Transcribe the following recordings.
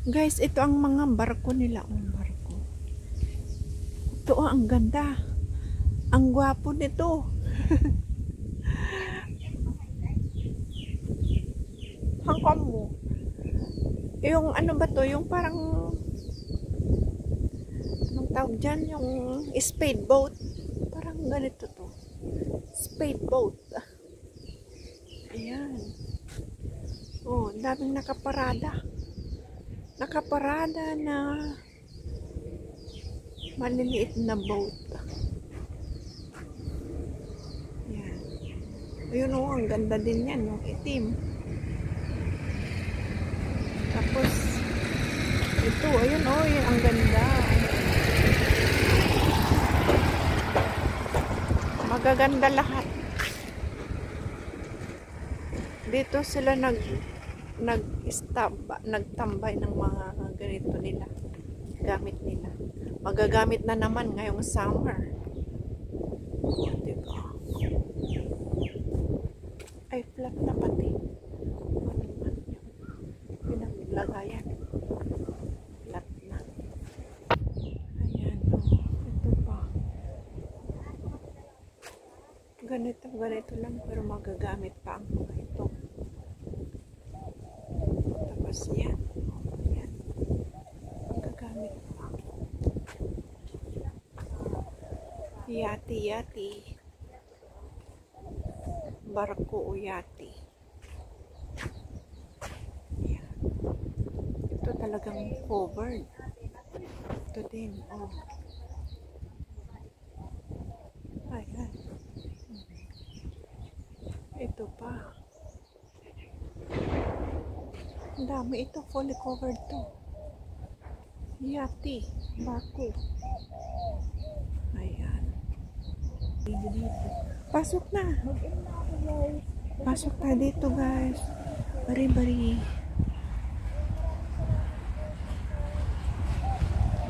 Guys, ito ang mga barko nila. Barko. Ito ang ganda. Ang gwapo nito. Hangkam mo. Yung ano ba to? Yung parang anong tawag dyan? Yung spade boat. Parang ganito to. Spade boat. Ayan. Oh, daming nakaparada. Nakaparada na maliliit na boat. Ayan. Ayun oh, ang ganda din yan. Yung itim. Tapos, ito, ayun oh, yun, ang ganda. Magaganda lahat. Dito sila nagtambay ng mga ganito nila. Gamit nila. Magagamit na naman ngayong summer. Diba? Ay, flat na pati. Ano naman yun? Pinaglagayan. Flat na. Ayan, oh. Ito pa. Ganito lang, pero magagamit pa ang mga ito. Tapos yan. Yan. Magagamit pa. Yati. Barko o yati. Yan. Ito talagang covered. Ito din. Oh. Ayan. Ito pa. Ang dami ito. Fully covered to. Yati. Barko. Ayan. Pasok na. Pasok tayo dito, guys. Bari.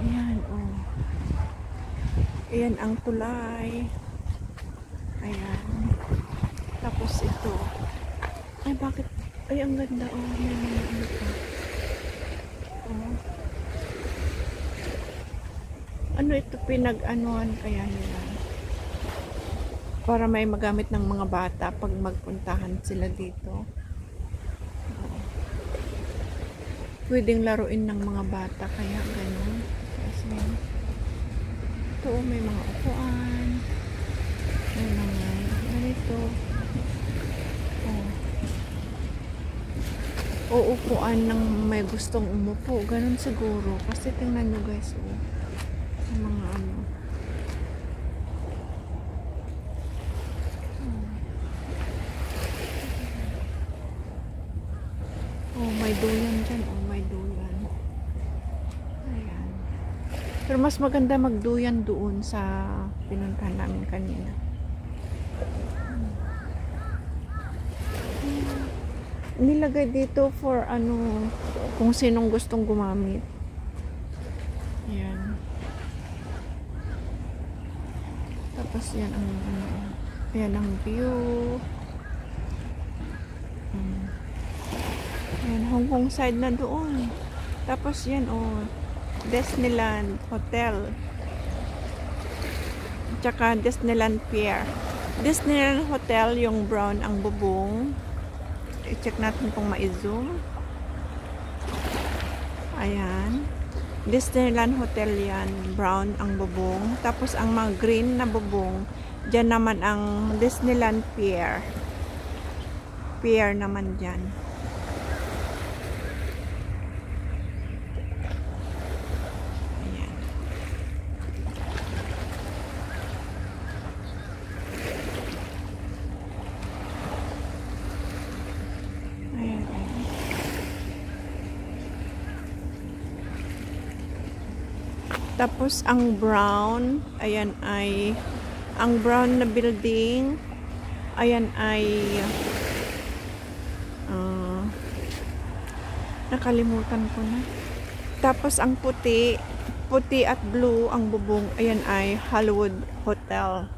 Ayan, oh. Ayan ang tulay. Ayan. Tapos ito. Ay, bakit? Ay, ang ganda, oh. May mga ano pa. Oh. Ano ito? Pinag-anuan kaya nila? Para may magamit ng mga bata pag magpuntahan sila dito. Pwedeng laruin ng mga bata kaya ganun. Kasi ito may mga upuan. May mga ganito. O upuan ng may gustong umupo. Ganun siguro. Kasi tingnan nyo guys. Yung mga ano. May duyan dyan. May duyan. Ayan. Pero mas maganda magduyan doon sa pinuntahan namin kanina. Nilagay dito for ano, kung sinong gustong gumamit. Ayan. Tapos yan ang ano, ayan ang view. Ayan, Hong Kong side na doon. Tapos yan, Disneyland Hotel. Tsaka Disneyland Pier. Disneyland Hotel, yung brown ang bubong. I-check natin kung ma-zoom. Ayan. Disneyland Hotel yan. Brown ang bubong. Tapos ang mga green na bubong, dyan naman ang Disneyland Pier. Pier naman dyan. Tapos ang brown, ayan ay ang brown na building, ayan ay nakalimutan ko na. Tapos ang puti at blue ang bubong, ayan ay Hollywood Hotel.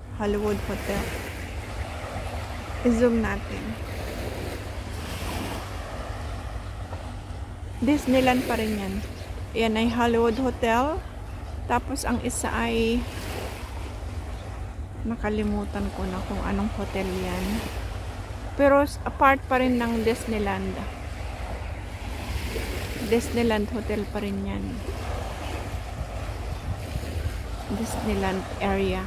I-zoom natin. Disneyland pa rin yan. Yan ay Hollywood Hotel. Tapos ang isa ay nakalimutan ko na kung anong hotel yan. Pero apart pa rin ng Disneyland. Disneyland Hotel pa rin yan. Disneyland area.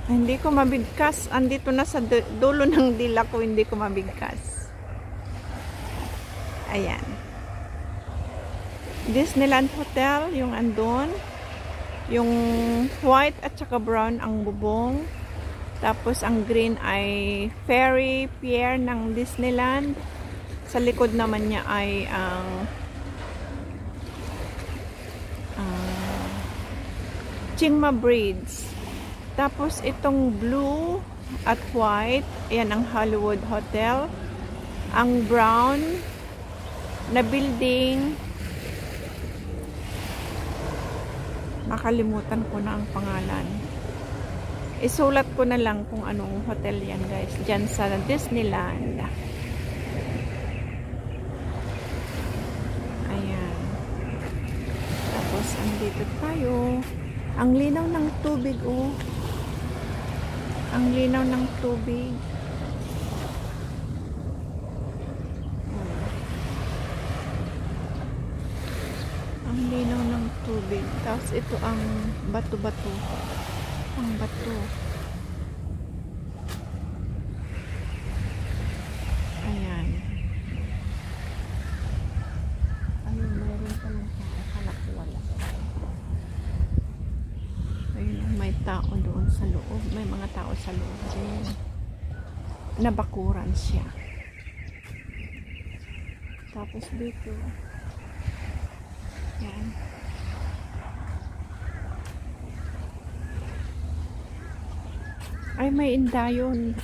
Hindi ko mabigkas. Andito na sa dulo ng dila ko, hindi ko mabigkas. Ayan. Disneyland Hotel, yung andon. Yung white at saka brown ang bubong. Tapos ang green ay Ferry Pier ng Disneyland. Sa likod naman niya ay ang Chingma Bridge. Tapos itong blue at white, ayan ang Hollywood Hotel. Ang brown na building, nakalimutan ko na ang pangalan. Isulat ko na lang kung anong hotel yan guys, dyan sa Disneyland. Ayan. Tapos andito tayo. Ang linaw ng tubig, oh. Ang linaw ng tubig. Ang linaw ng tubig. Tapos ito ang bato-bato. Ang bato. Ayan. Ayun, mayroon pa lang tao. Akala ko wala. Ayun, may tao doon sa loob. May mga tao sa loob din. Nabakuran siya. Tapos dito. Yan. Ay, may indayon.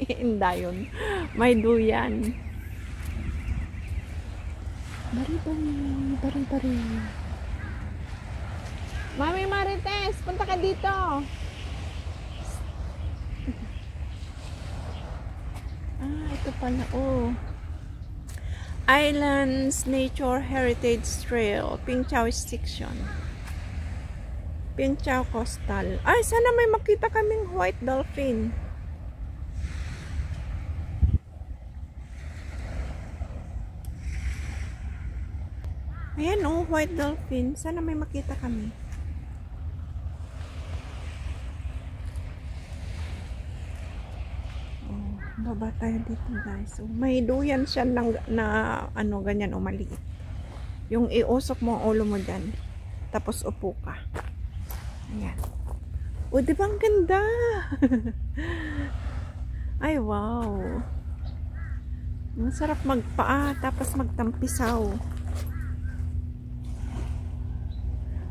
Indayon. May duyan. Bari-bari. Bari-bari. Mami Marites, punta ka dito. Ito pala, oh. Islands Nature Heritage Trail, Pingchao Section. Pingchao Coastal. Ay, sana may makita kaming white dolphin. Ayan, oh, white dolphin. Sana may makita kami. Baba tayo dito guys. So, may duyan siya na ano ganyan o maliit. Yung iusok mo ang ulo mo dyan. Tapos upo ka. Ayan. O diba ang ganda? Ay wow. Masarap magpaa tapos magtampisaw.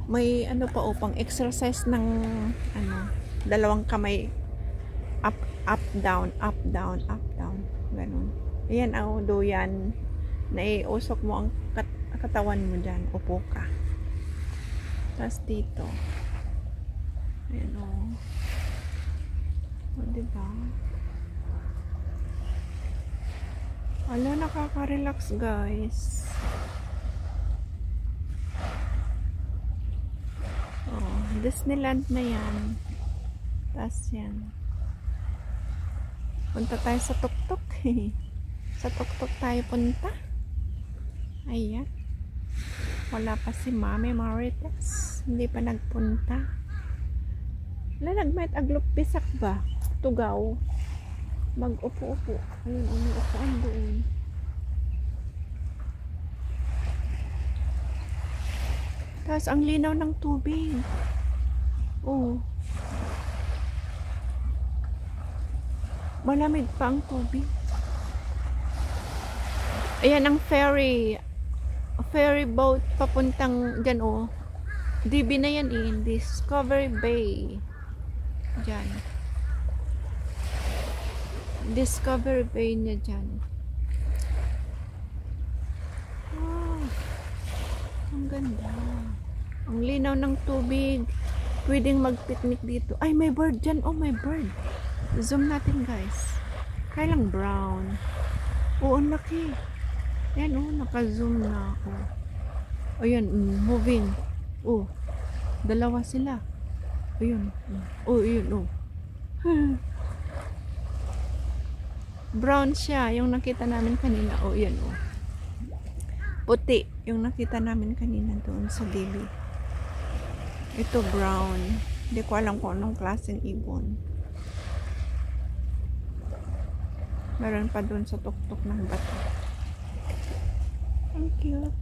May ano pa upang exercise ng ano, dalawang kamay. Up, up, down, up, down, up, down. Ganun. Ayan, oh, duyan. Naiusok mo ang katawan mo dyan. Upo ka. Tapos dito. Ayan, oh. O, diba? Ala, nakaka-relax, guys. Oh, Disneyland na yan. Tapos yan. Punta tayo sa tuktok. Sa tuktok tayo punta. Ayan. Wala pa si Mami Marites. Hindi pa nagpunta. Wala, nagmayat aglop pisak ba? Tugaw. Mag-upo-upo. Ayun, upo-upoan doon. Tapos ang linaw ng tubig. Oh. Malamig pa ang tubig. Ayan ang ferry. Ferry boat papuntang dyan, oh. DB na yan, eh. Discovery Bay. Dyan. Discovery Bay niya dyan. Oh, ang ganda. Ang linaw ng tubig. Pwedeng mag-picnic dito. Ay, may bird dyan. Oh, may bird. Zoom natin, guys. Kailang brown. Oo, ang laki. Yan, oh, naka-zoom na ako. O yan, moving. Oh, dalawa sila. Ayun. Oh, yun, oh. Brown siya, yung nakita namin kanina. Oh, yan, oh. Puti, yung nakita namin kanina doon sa DB. Ito, brown. Hindi ko alam kung anong klaseng ibon. Meron pa doon sa tuktok ng bato. Ang cute.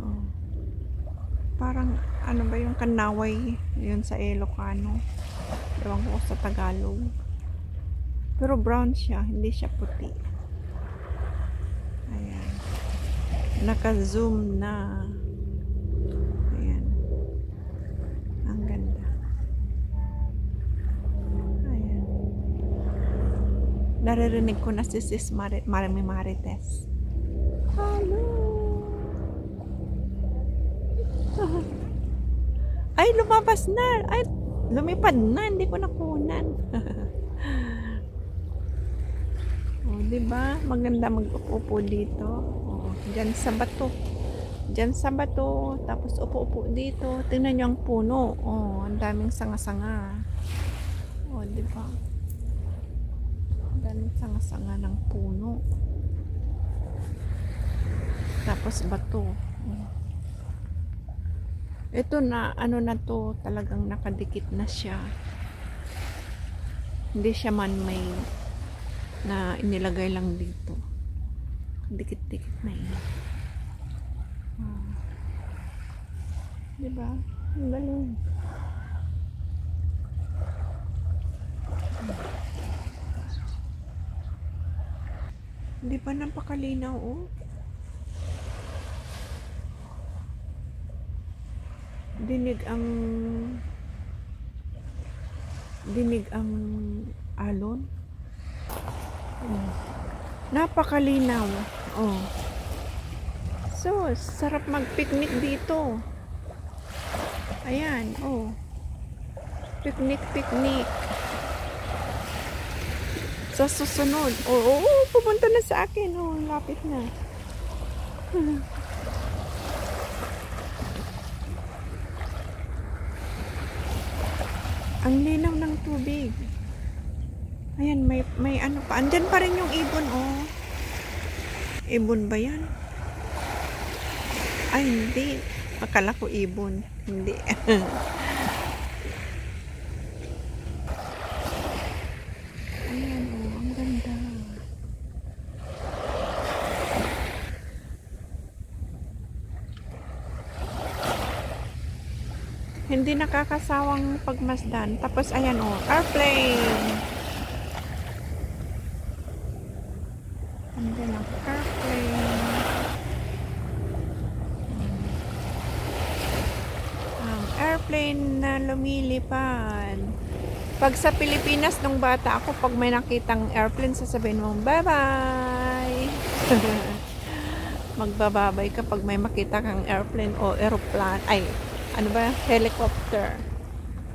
Oh. Parang, ano ba yung kanaway? Yun sa Ilocano. Ewan ko sa Tagalog. Pero brown siya, hindi siya puti. Ayan. Naka-zoom na. Ayan. Ang ganda. Ayan. Naririnig ko na si Sis Marites. Hello! Ay, lumabas na! Ay, lumipad na! Hindi ko nakunan. Oh, diba? Maganda mag-upo dito. Oh, dyan sa bato. Dyan sa bato. Tapos upo-upo dito. Tingnan nyo ang puno. Oh, ang daming sanga-sanga. Oh, diba? Ang daming sanga-sanga ng puno. Tapos bato. Oh. Ito na, ano na to, talagang nakadikit na siya. Hindi siya man-made na inilagay lang dito. Dikit-dikit na yun. Diba? Ang galing. Hindi pa napakalinaw, oh. Dinig ang alon. Napakalinaw. Oh. So, sarap mag-picnic dito. Ayan, oh. Picnic. Sa susunod. Oh, pupunta na sa akin. Oh, lapit na. Ang linaw ng tubig. Ayan, may ano pa. Andyan pa rin yung ibon, oh. Ibon ba yan? Ay, hindi. Akala ko ibon. Hindi. Ayan, oh. Ang ganda. Hindi nakakasawang pagmasdan. Tapos, ayan, oh. Airplane. Andyan ang airplane. Ang airplane na lumilipad. Pag sa Pilipinas, nung bata ako, pag may nakitang airplane, sasabihin mo, bye-bye. Magbababay ka pag may makita kang airplane o aeroplane. Ay, ano ba? Helicopter.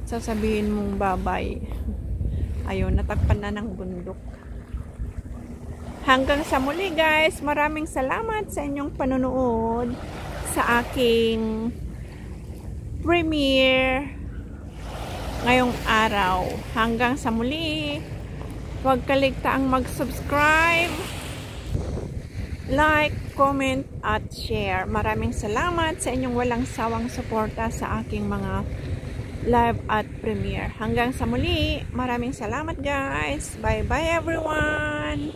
Sasabihin mong bye-bye. Ayun, natakpan na ng bundok. Hanggang sa muli, guys. Maraming salamat sa inyong panonood sa aking premiere ngayong araw. Hanggang sa muli. Huwag kaligtaang mag-subscribe, like, comment, at share. Maraming salamat sa inyong walang sawang suporta sa aking mga live at premiere. Hanggang sa muli. Maraming salamat, guys. Bye-bye, everyone.